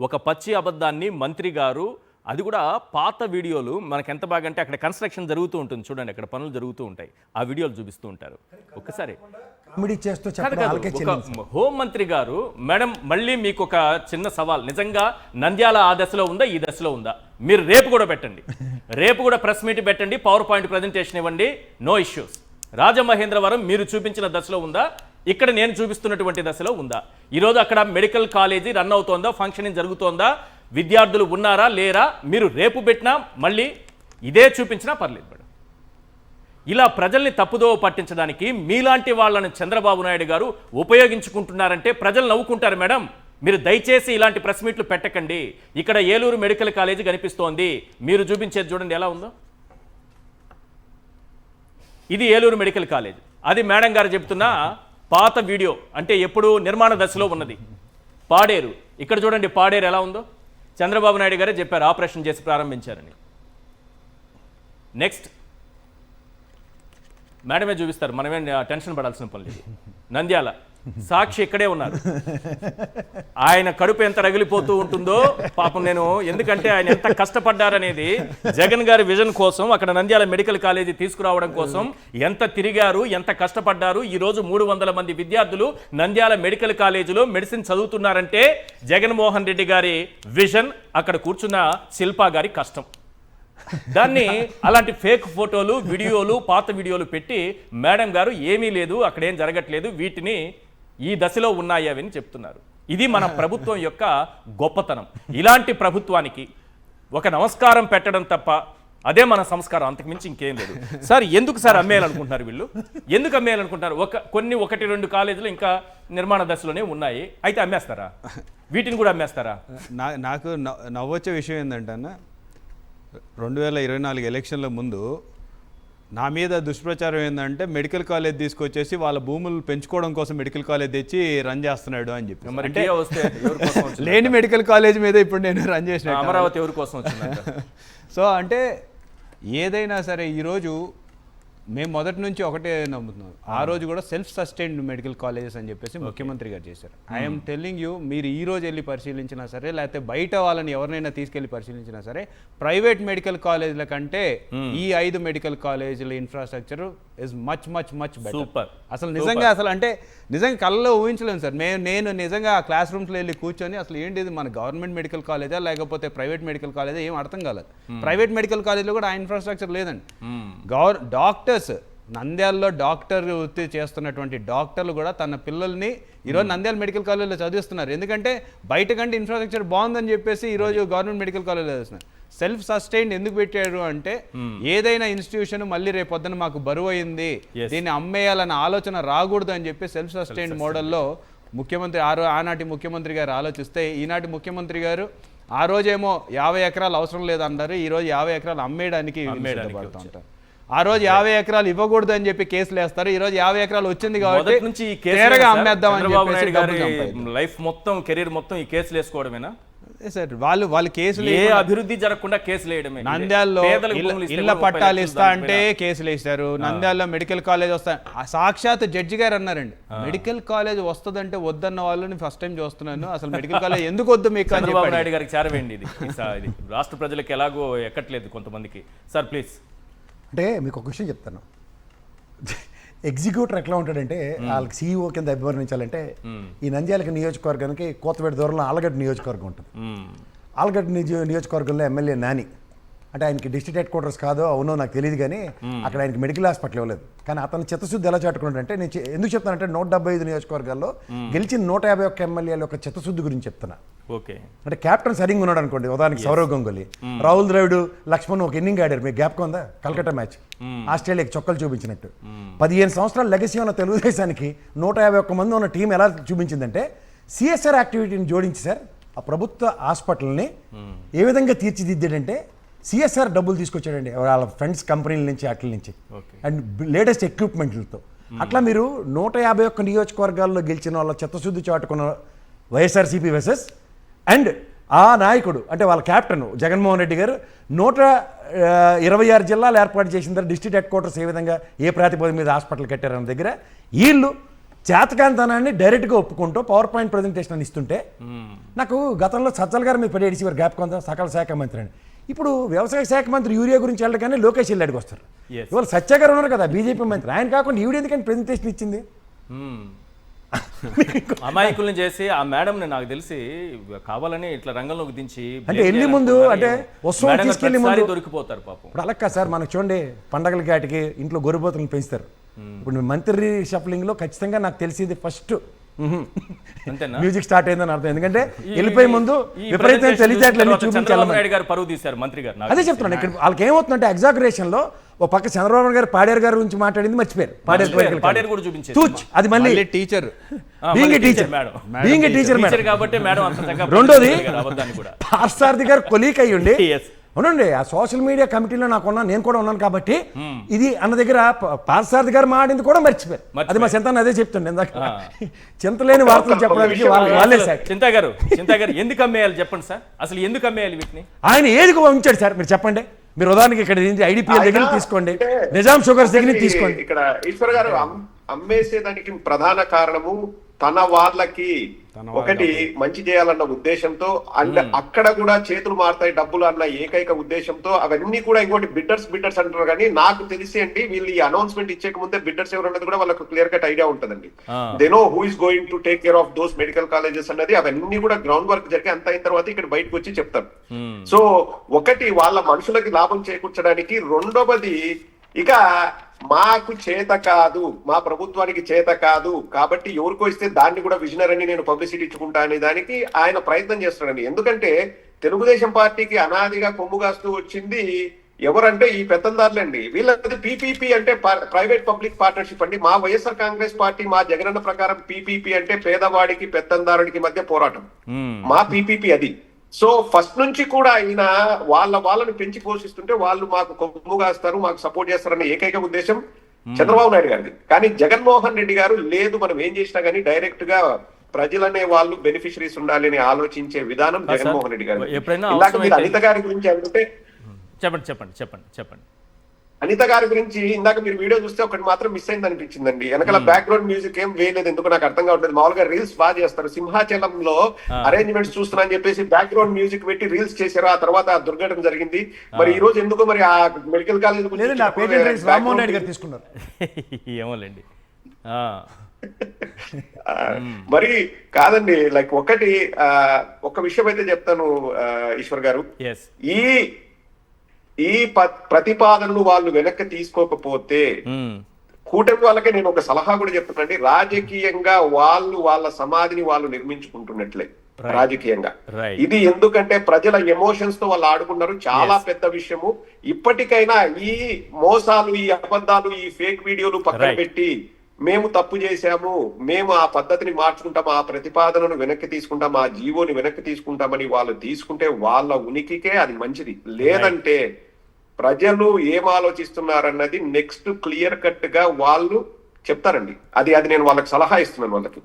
ఒక పచ్చి అబద్ధాన్ని మంత్రి గారు, అది కూడా పాత వీడియోలు మనకు ఎంత బాగా అంటే అక్కడ కన్స్ట్రక్షన్ జరుగుతూ ఉంటుంది చూడండి, అక్కడ పనులు జరుగుతూ ఉంటాయి, ఆ వీడియోలు చూపిస్తూ ఉంటారు. ఒక్కసారి హోం మంత్రి గారు, మేడం మళ్ళీ మీకు ఒక చిన్న సవాల్, నిజంగా నంద్యాల ఆ దశలో ఉందా, ఈ దశలో ఉందా? మీరు రేపు కూడా పెట్టండి, రేపు కూడా ప్రెస్ మీట్ పెట్టండి, పవర్ పాయింట్ ప్రజెంటేషన్ ఇవ్వండి, నో ఇష్యూస్. రాజమహేంద్రవరం మీరు చూపించిన దశలో ఉందా, ఇక్కడ నేను చూపిస్తున్నటువంటి దశలో ఉందా? ఈరోజు అక్కడ మెడికల్ కాలేజీ రన్ అవుతోందా, ఫంక్షనింగ్ జరుగుతోందా, విద్యార్థులు ఉన్నారా లేరా? మీరు రేపు పెట్టినా మళ్ళీ ఇదే చూపించినా పర్లేదు మేడం. ఇలా ప్రజల్ని తప్పుదో పట్టించడానికి మీలాంటి వాళ్ళని చంద్రబాబు నాయుడు గారు ఉపయోగించుకుంటున్నారంటే ప్రజలు నవ్వుకుంటారు మేడం. మీరు దయచేసి ఇలాంటి ప్రెస్ మీట్లు పెట్టకండి. ఇక్కడ ఏలూరు మెడికల్ కాలేజీ కనిపిస్తోంది, మీరు చూపించేది చూడండి ఎలా ఉందో. ఇది ఏలూరు మెడికల్ కాలేజ్, అది మేడం గారు చెప్తున్న పాత వీడియో, అంటే ఎప్పుడు నిర్మాణ దశలో ఉన్నది. పాడేరు, ఇక్కడ చూడండి పాడేరు ఎలా ఉందో. చంద్రబాబు నాయుడు గారే చెప్పారు ఆపరేషన్ చేసి ప్రారంభించారని. నెక్స్ట్ మేడమే చూపిస్తారు, మనమే టెన్షన్ పడాల్సిన పని లేదు. నంద్యాల సాక్షి ఇక్కడే ఉన్నారు, ఆయన కడుపు ఎంత రగిలిపోతూ ఉంటుందో పాపం. నేను ఎందుకంటే ఆయన ఎంత కష్టపడ్డారనేది, జగన్ గారి విజన్ కోసం అక్కడ నంద్యాల మెడికల్ కాలేజీ తీసుకురావడం కోసం ఎంత తిరిగారు, ఎంత కష్టపడ్డారు. ఈరోజు 300 మంది విద్యార్థులు నంద్యాల మెడికల్ కాలేజీలో మెడిసిన్ చదువుతున్నారంటే జగన్మోహన్ రెడ్డి గారి విజన్, అక్కడ కూర్చున్న శిల్పా గారి కష్టం. దాన్ని అలాంటి ఫేక్ ఫోటోలు, వీడియోలు, పాత వీడియోలు పెట్టి మేడం గారు ఏమీ లేదు, అక్కడేం జరగట్లేదు, వీటిని ఈ దశలో ఉన్నాయి అవి అని చెప్తున్నారు. ఇది మన ప్రభుత్వం యొక్క గొప్పతనం. ఇలాంటి ప్రభుత్వానికి ఒక నమస్కారం పెట్టడం తప్ప అదే మన సంస్కారం, అంతకుమించి ఇంకేం లేదు. సార్ ఎందుకు సార్ అమ్మేయాలనుకుంటున్నారు వీళ్ళు? ఎందుకు అమ్మేయాలనుకుంటున్నారు? కొన్ని 1-2 కాలేజీలు ఇంకా నిర్మాణ దశలోనే ఉన్నాయి, అయితే అమ్మేస్తారా? వీటిని కూడా అమ్మేస్తారా? నాకు నవ్వొచ్చే విషయం ఏంటంటే అన్న, 2024 ఎలక్షన్ల ముందు నా మీద దుష్ప్రచారం ఏంటంటే మెడికల్ కాలేజ్ తీసుకొచ్చేసి వాళ్ళ భూములు పెంచుకోవడం కోసం మెడికల్ కాలేజ్ తెచ్చి రన్ చేస్తున్నాడు అని చెప్పి. అంటే లేని మెడికల్ కాలేజ్ మీద ఇప్పుడు నేను రన్ చేసిన అమరావతి ఎవరి కోసం వచ్చిందంట. సో అంటే ఏదైనా సరే ఈరోజు మేము మొదటి నుంచి ఒకటే నమ్ముతున్నాం, ఆ రోజు కూడా సెల్ఫ్ సస్టైన్డ్ మెడికల్ కాలేజెస్ అని చెప్పేసి ముఖ్యమంత్రి గారు చేశారు. ఐఎమ్ టెల్లింగ్ యూ, మీరు ఈ రోజు వెళ్ళి పరిశీలించినా సరే, లేకపోతే బయట వాళ్ళని ఎవరినైనా తీసుకెళ్లి పరిశీలించినా సరే, ప్రైవేట్ మెడికల్ కాలేజీల కంటే ఈ 5 మెడికల్ కాలేజీల infrastructure is much much much better. అసలు నిజంగా అంటే నిజంగా కళ్ళలో ఊహించలేము సార్. నేను నిజంగా ఆ క్లాస్ రూమ్స్లో వెళ్ళి కూర్చొని అసలు ఏంటిది మన గవర్నమెంట్ మెడికల్ కాలేజా లేకపోతే ప్రైవేట్ మెడికల్ కాలేజా ఏం అర్థం కాలేదు. ప్రైవేట్ మెడికల్ కాలేజీలో కూడా ఆ ఇన్ఫ్రాస్ట్రక్చర్ లేదండి. డాక్టర్స్ నంద్యాలలో డాక్టర్ వృత్తి చేస్తున్నటువంటి డాక్టర్లు కూడా తన పిల్లల్ని ఈరోజు నంద్యాల మెడికల్ కాలేజీలో చదివిస్తున్నారు. ఎందుకంటే బయట కంటే ఇన్ఫ్రాస్ట్రక్చర్ బాగుందని చెప్పేసి ఈరోజు గవర్నమెంట్ మెడికల్ కాలేజీలో చదివిస్తున్నారు. సెల్ఫ్ సస్టైన్డ్ ఎందుకు పెట్టారు అంటే, ఏదైనా ఇన్స్టిట్యూషన్ మళ్ళీ రేపు పొద్దున మాకు బరువు అయింది, దీన్ని అమ్మేయాలన్న ఆలోచన రాకూడదు అని చెప్పి సెల్ఫ్ సస్టైన్డ్ మోడల్లో ముఖ్యమంత్రి ఆనాటి ముఖ్యమంత్రి గారు ఆలోచిస్తే, ఈనాటి ముఖ్యమంత్రి గారు ఆ రోజేమో 50 ఎకరాలు అవసరం లేదన్నారు, ఈరోజు 50 ఎకరాలు అమ్మేయడానికి పడుతూ ఉంటారు. ఆ రోజు 50 ఎకరాలు ఇవ్వకూడదు అని చెప్పి కేసులు వేస్తారు. ఈ రోజు 50 ఎకరాలు వచ్చింది కాబట్టి అమ్మేద్దాం అని చెప్పి లైఫ్ మొత్తం, కెరీర్ మొత్తం ఈ కేసులు వేసుకోవడమేనా సార్? వాళ్ళు కేసులు, ఏ అభివృద్ధి జరగకుండా కేసులు వేయడమే. నంద్యాలలో ఇళ్ల పట్టాలు ఇస్తా అంటే కేసులు వేస్తారు, నంద్యాలలో మెడికల్ కాలేజ్ వస్తా, సాక్షాత్ జడ్జి గారు అన్నారండి, మెడికల్ కాలేజ్ వస్తుందంటే వద్దన్న వాళ్ళని ఫస్ట్ టైం చూస్తున్నాను, అసలు మెడికల్ కాలేజ్ ఎందుకు వద్దు మీకు? చంద్రబాబు నాయుడు గారికి చేరవేయండి ఇది. రాష్ట్ర ప్రజలకు ఎలాగో ఎక్కట్లేదు కొంతమందికి. Sir please. అంటే మీకు ఒక విషయం చెప్తాను, ఎగ్జిక్యూటర్ ఎట్లా ఉంటాడంటే వాళ్ళకి సీఈఓ కింద అభివర్ణించాలంటే, ఈ నంద్యాల నియోజకవర్గానికి కోతవేట దూరంలో ఆలగడ్డ నియోజకవర్గం ఉంటుంది. ఆలగడ్డ నియోజకవర్గంలో ఎమ్మెల్యే నాని, అంటే ఆయనకి డిస్ట్రిక్ట్ హెడ్ క్వార్టర్స్ కాదో అవునో నాకు తెలియదు, కానీ అక్కడ ఆయనకి మెడికల్ హాస్పిటల్ ఇవ్వలేదు. కానీ అతను చిత్తశుద్ధి ఎలా చాటుకున్నాడంటే, నేను ఎందుకు చెప్తానంటే 175 నియోజకవర్గాల్లో గెలిచిన 151 ఎమ్మెల్యేల యొక్క చిత్తశుద్ధి గురించి చెప్తున్నా. ఓకే, అంటే కెప్టెన్ సరిగ్గా ఉన్నాడు అనుకోండి, ఉదాహరణకి సౌరవ్ గంగూలీ, రాహుల్ ద్రవిడ్, లక్ష్మణ్ ఒక ఇన్నింగ్ ఆడారు, మీకు జ్ఞాపకం ఉందా? కల్కట్టా మ్యాచ్ ఆస్ట్రేలియాకి చొక్కలు చూపించినట్టు. 15 సంవత్సరాల లెగసీ ఉన్న తెలుగుదేశానికి 151 మంది ఉన్న టీం ఎలా చూపించిందంటే, సిఎస్ఆర్ యాక్టివిటీని జోడించి సార్ ఆ ప్రభుత్వ హాస్పిటల్ని ఏ విధంగా తీర్చిదిద్దాడంటే, సిఎస్ఆర్ డబ్బులు తీసుకొచ్చాడండి వాళ్ళ ఫ్రెండ్స్ కంపెనీల నుంచి, వాటి నుంచి, అండ్ లేటెస్ట్ ఎక్విప్మెంట్లతో. అట్లా మీరు 151 నియోజకవర్గాల్లో గెలిచిన వాళ్ళ చిత్తశుద్ధి చాటుకున్న వైఎస్ఆర్సీపీ వర్సెస్ అండ్ ఆ నాయకుడు అంటే వాళ్ళ క్యాప్టెన్ జగన్మోహన్ రెడ్డి గారు 126 జిల్లాలు ఏర్పాటు చేసిన తర్వాత డిస్ట్రిక్ట్ హెడ్ క్వార్టర్స్ ఏ విధంగా ఏ ప్రాతిపదిక మీద హాస్పిటల్ కట్టారన్న దగ్గర వీళ్ళు చేతకాంతనాన్ని డైరెక్ట్గా ఒప్పుకుంటూ పవర్ పాయింట్ ప్రజెంటేషన్ అని ఇస్తుంటే నాకు గతంలో సజ్జల గారు మీరు పడేసేవారు గ్యాప్ కొంత సకల శాఖ మంత్రి అని. ఇప్పుడు వ్యవసాయ శాఖ మంత్రి యూరియా గురించి వెళ్ళగానే లోకేష్ వెళ్ళాడికి వస్తారు. Yes. ఇవాళ సత్య గారు ఉన్నారు కదా బీజేపీ మంత్రి, ఆయన కాకుండా ఈవిడ ఎందుకని ప్రెజెంటేషన్ ఇచ్చింది? అమాయకుల్ని చేసి ఆ మేడంని నాకు తెలిసి కావాలని ఇట్లా రంగంలోకి దించి అంటే వెళ్ళి ముందు అంటే వస్తువులు మేడం గారు తీసుకెళ్ళి ప్రతిసారి ముందు దొరికిపోతారు పాపం. ఇప్పుడు అలా కాదు సార్, మనకు చూడండి పండగల గాటికి ఇంట్లో గొర్రెపోతులను పెంచుతారు. ఇప్పుడు మంత్రి షఫలింగ్లో ఖచ్చితంగా నాకు తెలిసింది ఫస్ట్ అంతేనా? మ్యూజిక్ స్టార్ట్ అయిందని అర్థం. ఎందుకంటే ఈ- వెళ్ళిపోయే ముందు ఈ విపరీతమైన presentation తెలివితేటలు తర్వాత చంద్రబాబు చూపించాలి. నాయుడు గారు పరువు తీశారు మంత్రి గారు. నాకు అదే చెప్తున్నాను, ఇక్కడ వాళ్ళకి ఏమవుతుందంటే ఎగ్జాగరేషన్ లో ఓ పక్క చంద్రబాబు గారు పాడేరు గారి గురించి మాట్లాడింది మర్చిపోయారు. పాడేరు కూడా చూపించారు. తూచ్ అది మళ్ళీ teacher being teacher madam being teacher teacher madam. కాబట్టి మేడం అంత చక్కగా రెండోది అబద్ధాన్ని కూడా పార్సారథి గారు కొలీక్ అయ్యుండి Yes. అవునండి ఆ సోషల్ మీడియా కమిటీలో నేను కూడా ఉన్నాను కాబట్టి ఇది అన్న దగ్గర పార్సారథి గారు మాడింది కూడా మర్చిపోయారు. అది మా చింతన అదే చెప్తుండే ఇందాక. చింతలేని వార్తలు చెప్పడానికి వాళ్ళే సార్. చింతా గారు ఎందుకు అమ్మేయాలి చెప్పండి సార్, అసలు ఎందుకు అమ్మేయాలి వీటిని? ఆయన ఏది ఉంచాడు సార్ మీరు చెప్పండి. మీరు ఉదాహరణకి ఇక్కడ ఐడిపిఎల్ దగ్గర నుంచి తీసుకోండి, అంటే నిజాం షుగర్స్ దగ్గర నుంచి తీసుకోండి. ఇక్కడ ఈశ్వర్ గారు అమ్మేసేదానికి ప్రధాన కారణము తన వాళ్ళకి ఒకటి మంచి చేయాలన్న ఉద్దేశంతో అండ్ అక్కడ కూడా చేతులు మారుతాయి డబ్బులు అన్న ఏకైక ఉద్దేశంతో అవన్నీ కూడా ఇంకోటి బిడ్డర్స్ అంటారు. కానీ నాకు తెలిసి అండి వీళ్ళు ఈ అనౌన్స్మెంట్ ఇచ్చే ముందే బిడ్డర్స్ ఎవరు అన్నది కూడా వాళ్ళకు క్లియర్ కట్ ఐడియా ఉంటుందండి. They know who is going to take care of those medical colleges అన్నది అవన్నీ కూడా గ్రౌండ్ వర్క్ జరిగి అంత అయిన తర్వాత ఇక్కడ బయటకు వచ్చి చెప్తారు. సో ఒకటి వాళ్ళ మనుషులకి లాభం చేకూర్చడానికి, రెండవది ఇక మాకు చేత కాదు, మా ప్రభుత్వానికి చేత కాదు కాబట్టి ఎవరికో ఇస్తే దాన్ని కూడా విజనర్ అని నేను పబ్లిసిటీ ఇచ్చుకుంటా అనే దానికి ఆయన ప్రయత్నం చేస్తున్నాడండి. ఎందుకంటే తెలుగుదేశం పార్టీకి అనాదిగా కొమ్ము కాస్తూ వచ్చింది ఎవరంటే ఈ పెత్తందారులండి. వీళ్ళది పీపీపీ అంటే ప్రైవేట్ పబ్లిక్ పార్ట్నర్షిప్ అండి. మా వైఎస్ఆర్ కాంగ్రెస్ పార్టీ మా జగనన్న ప్రకారం పీపీపీ అంటే పేదవాడికి పెత్తందారుడికి మధ్య పోరాటం, మా పీపీపీ అది. సో ఫస్ట్ నుంచి కూడా ఆయన వాళ్ళని పెంచి పోషిస్తుంటే వాళ్ళు మాకు కొమ్ము కాస్తారు, మాకు సపోర్ట్ చేస్తారన్న ఏకైక ఉద్దేశం చంద్రబాబు నాయుడు గారిది. కానీ జగన్మోహన్ రెడ్డి గారు లేదు, మనం ఏం చేసినా కానీ డైరెక్ట్ గా ప్రజలనే వాళ్ళు బెనిఫిషరీస్ ఉండాలి అని ఆలోచించే విధానం జగన్మోహన్ రెడ్డి గారు. ఎప్పుడైనా ఇందాక మీరు అనిత గారి గురించి అంటే చెప్పండి. అనిత గారి గురించి ఇందాక మీరు వీడియో చూస్తే ఒకటి మాత్రం మిస్ అయింది అనిపించిందండి. వెనకాల బ్యాక్గ్రౌండ్ మ్యూజిక్ ఏం వేయలేదు, ఎందుకు నాకు అర్థం కావట్లేదు. మామూలుగా రీల్స్ బాగా చేస్తారు, సింహాచలంలో అరేంజ్మెంట్స్ చూస్తున్నా అని చెప్పేసి బ్యాక్గ్రౌండ్ మ్యూజిక్ పెట్టి రీల్స్ చేశారు. ఆ తర్వాత ఆ దుర్ఘటన జరిగింది. మరి ఈ రోజు ఎందుకో మరి ఆ మెడికల్ కాలేజ్ లేదండి, ఆ పేటెంట్ రైట్స్ రామ్మోహన్ రెడ్డి గారు తీసుకున్నారు. ఏమోలేండి. మరి కాదండి, లైక్ ఒకటి ఒక విషయం అయితే చెప్తాను ఈశ్వర్ గారు, ఈ ప్రతిపాదనలు వాళ్ళు వెనక్కి తీసుకోకపోతే కూటమి వాళ్ళకే నేను ఒక సలహా కూడా చెప్తున్నానండి. రాజకీయంగా వాళ్ళ సమాధిని వాళ్ళు నిర్మించుకుంటున్నట్లే రాజకీయంగా. ఇది ఎందుకంటే ప్రజల ఎమోషన్స్ తో వాళ్ళు ఆడుకున్నారు, చాలా పెద్ద విషయము. ఇప్పటికైనా ఈ మోసాలు, ఈ అబద్ధాలు, ఈ ఫేక్ వీడియోలు పక్కన పెట్టి మేము తప్పు చేశాము, మేము ఆ పద్ధతిని మార్చుకుంటాం, ఆ ప్రతిపాదనను వెనక్కి తీసుకుంటాం, ఆ జీవోని వెనక్కి తీసుకుంటామని వాళ్ళు తీసుకుంటే వాళ్ళ ఉనికికే అది మంచిది. లేదంటే ప్రజలు ఏం ఆలోచిస్తున్నారన్నది నెక్స్ట్ క్లియర్ కట్ గా వాళ్ళు చెప్తారండి. అది నేను వాళ్ళకి సలహా ఇస్తున్నాను వాళ్ళకి.